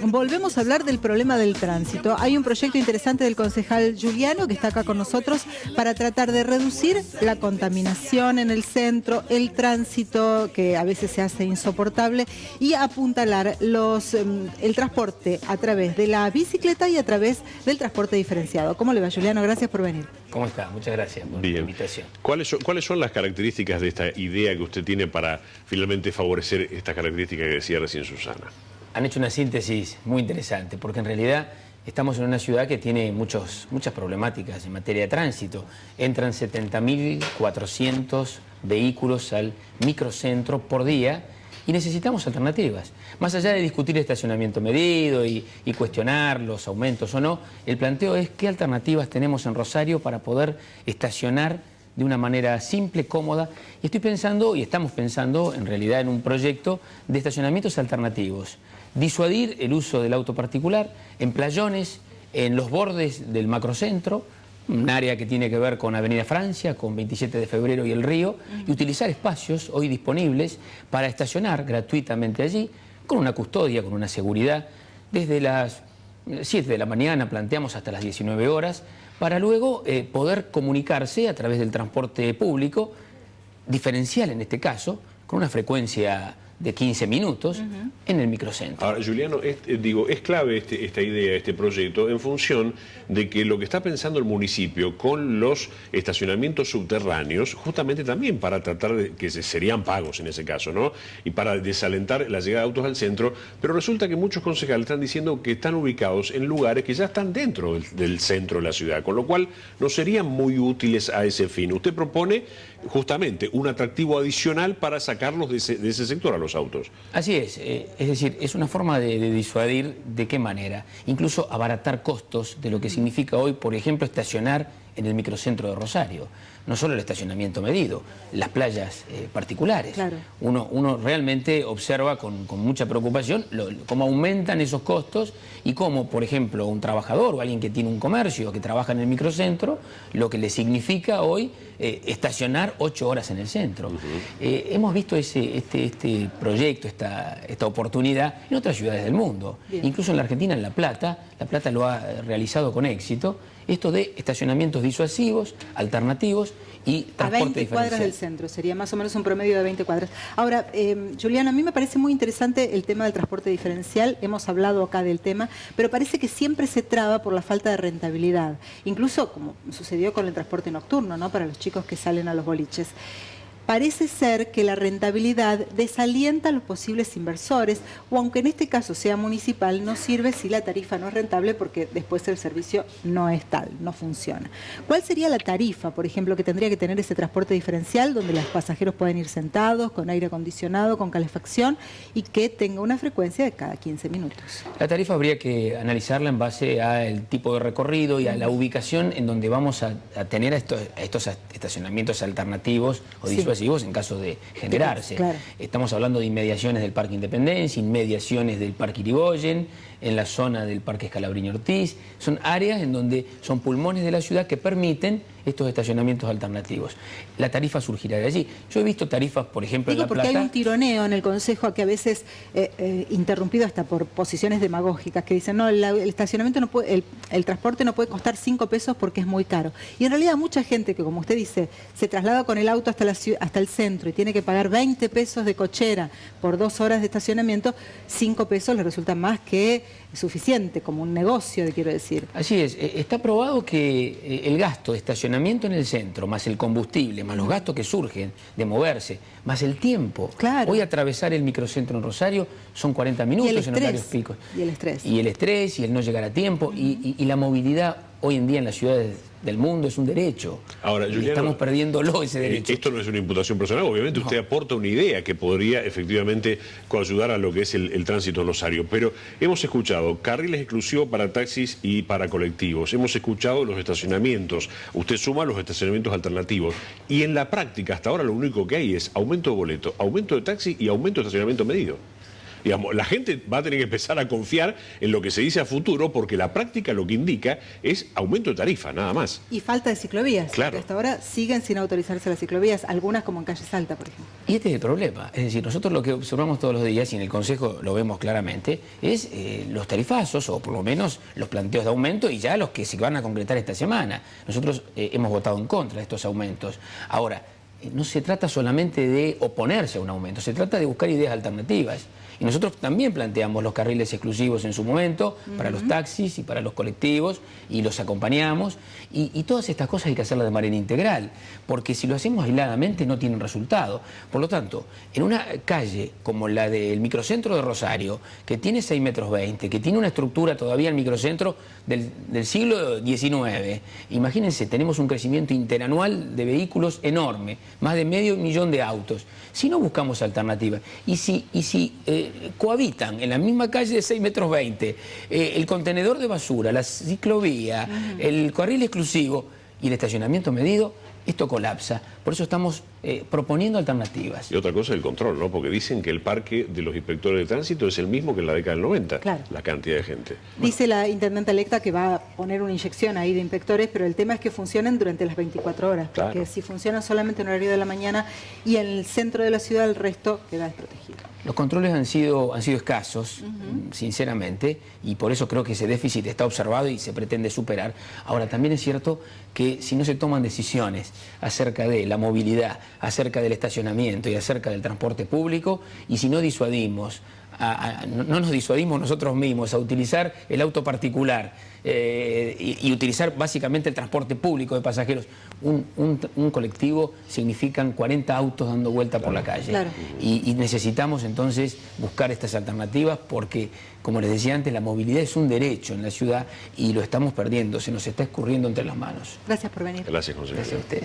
volvemos a hablar del problema del tránsito. Hay un proyecto interesante del concejal Giuliano que está acá con nosotros para tratar de reducir la contaminación en el centro, el tránsito que a veces se hace insoportable y apuntalar el transporte a través de la bicicleta y a través del transporte diferenciado. ¿Cómo le va, Giuliano? Gracias por venir. ¿Cómo está? Muchas gracias por la invitación. ¿Cuáles son las características de esta idea que usted tiene para finalmente favorecer estas características que decía recién Susana? Han hecho una síntesis muy interesante, porque en realidad estamos en una ciudad que tiene muchas problemáticas en materia de tránsito. Entran 70.400 vehículos al microcentro por día y necesitamos alternativas. Más allá de discutir estacionamiento medido y cuestionar los aumentos o no, el planteo es qué alternativas tenemos en Rosario para poder estacionar de una manera simple, cómoda. Y estoy pensando, y estamos pensando en realidad en un proyecto de estacionamientos alternativos. Disuadir el uso del auto particular en playones, en los bordes del macrocentro, un área que tiene que ver con Avenida Francia, con 27 de febrero y el Río, y utilizar espacios hoy disponibles para estacionar gratuitamente allí, con una custodia, con una seguridad, desde las 7 de la mañana, planteamos hasta las 19 horas, para luego poder comunicarse a través del transporte público, diferencial en este caso, con una frecuencia de 15 minutos en el microcentro. Ahora, Giuliano, es clave esta idea, este proyecto, en función de que lo que está pensando el municipio con los estacionamientos subterráneos, justamente también para tratar de que serían pagos en ese caso, ¿no? Y para desalentar la llegada de autos al centro, pero resulta que muchos concejales están diciendo que están ubicados en lugares que ya están dentro del centro de la ciudad, con lo cual no serían muy útiles a ese fin. Usted propone justamente un atractivo adicional para sacarlos de ese sector a los autos. Así es decir, es una forma de disuadir. ¿De qué manera? Incluso abaratar costos de lo que significa hoy, por ejemplo, estacionar en el microcentro de Rosario. No solo el estacionamiento medido, las playas particulares. Claro. Uno realmente observa con mucha preocupación cómo aumentan esos costos y cómo, por ejemplo, un trabajador o alguien que tiene un comercio que trabaja en el microcentro, lo que le significa hoy estacionar 8 horas en el centro. Hemos visto este proyecto, esta oportunidad en otras ciudades del mundo. Bien. Incluso en la Argentina, en La Plata lo ha realizado con éxito, esto de estacionamientos disuasivos, alternativos y transporte a 20 diferencial. Cuadras del centro, sería más o menos un promedio de 20 cuadras. Ahora, Giuliano, a mí me parece muy interesante el tema del transporte diferencial, hemos hablado acá del tema, pero parece que siempre se traba por la falta de rentabilidad, incluso como sucedió con el transporte nocturno, ¿no? Para los chicos que salen a los boliches. Parece ser que la rentabilidad desalienta a los posibles inversores, o aunque en este caso sea municipal, no sirve si la tarifa no es rentable porque después el servicio no es tal, no funciona. ¿Cuál sería la tarifa, por ejemplo, que tendría que tener ese transporte diferencial donde los pasajeros pueden ir sentados, con aire acondicionado, con calefacción y que tenga una frecuencia de cada 15 minutos? La tarifa habría que analizarla en base al tipo de recorrido y a la ubicación en donde vamos a tener estos estacionamientos alternativos o disuasivos en caso de generarse. Claro. Estamos hablando de inmediaciones del Parque Independencia, inmediaciones del Parque Irigoyen, en la zona del Parque Scalabrini Ortiz. Son áreas en donde son pulmones de la ciudad que permiten estos estacionamientos alternativos. La tarifa surgirá de allí. Yo he visto tarifas, por ejemplo, en La Plata. Porque hay un tironeo en el Consejo que a veces, interrumpido hasta por posiciones demagógicas, que dicen, no, el estacionamiento no puede, el transporte no puede costar 5 pesos porque es muy caro. Y en realidad mucha gente que, como usted dice, se traslada con el auto hasta el centro y tiene que pagar 20 pesos de cochera por 2 horas de estacionamiento, 5 pesos le resulta más que suficiente, como un negocio, quiero decir. Así es. Está probado que el gasto de estacionamiento en el centro, más el combustible, más los gastos que surgen de moverse, más el tiempo. Claro. Hoy atravesar el microcentro en Rosario son 40 minutos en horarios picos. Y el estrés. Y el estrés, y el no llegar a tiempo, y la movilidad hoy en día en las ciudades del mundo es un derecho. Ahora, Giuliano, estamos perdiéndolo ese derecho. Esto no es una imputación personal, obviamente usted aporta una idea que podría efectivamente coayudar a lo que es el tránsito en Rosario, pero hemos escuchado carriles exclusivos para taxis y para colectivos, hemos escuchado los estacionamientos, usted suma los estacionamientos alternativos, y en la práctica hasta ahora lo único que hay es aumento de boleto, aumento de taxi y aumento de estacionamiento medido. Digamos, la gente va a tener que empezar a confiar en lo que se dice a futuro, porque la práctica lo que indica es aumento de tarifa, nada más. Y falta de ciclovías. Claro. Hasta ahora siguen sin autorizarse las ciclovías, algunas como en Calle Salta, por ejemplo. Y este es el problema. Es decir, nosotros lo que observamos todos los días, y en el Consejo lo vemos claramente, es los tarifazos, o por lo menos los planteos de aumento, y ya los que se van a concretar esta semana. Nosotros hemos votado en contra de estos aumentos. Ahora, no se trata solamente de oponerse a un aumento, se trata de buscar ideas alternativas. Y nosotros también planteamos los carriles exclusivos en su momento, para los taxis y para los colectivos, y los acompañamos. Y todas estas cosas hay que hacerlas de manera integral, porque si lo hacemos aisladamente no tienen resultado. Por lo tanto, en una calle como la del microcentro de Rosario, que tiene 6,20 metros, que tiene una estructura todavía el microcentro del siglo XIX, imagínense, tenemos un crecimiento interanual de vehículos enorme, más de 500,000 de autos. Si no buscamos alternativas, y si cohabitan en la misma calle de 6,20 metros, el contenedor de basura, la ciclovía, el carril exclusivo y el estacionamiento medido, esto colapsa. Por eso estamos proponiendo alternativas. Y otra cosa es el control, ¿no? Porque dicen que el parque de los inspectores de tránsito es el mismo que en la década del 90, claro, la cantidad de gente. Dice la intendente electa que va a poner una inyección ahí de inspectores, pero el tema es que funcionen durante las 24 horas. Claro. Porque si funcionan solamente en horario de la mañana y en el centro de la ciudad, el resto queda desprotegido. Los controles han sido escasos, sinceramente, y por eso creo que ese déficit está observado y se pretende superar. Ahora, también es cierto que si no se toman decisiones acerca de la movilidad, acerca del estacionamiento y acerca del transporte público, y si no disuadimos, no nos disuadimos nosotros mismos a utilizar el auto particular y utilizar básicamente el transporte público de pasajeros, un colectivo significan 40 autos dando vuelta por la calle. Claro. Y necesitamos entonces buscar estas alternativas porque, como les decía antes, la movilidad es un derecho en la ciudad y lo estamos perdiendo, se nos está escurriendo entre las manos. Gracias por venir. Gracias, consejero. Gracias a ustedes.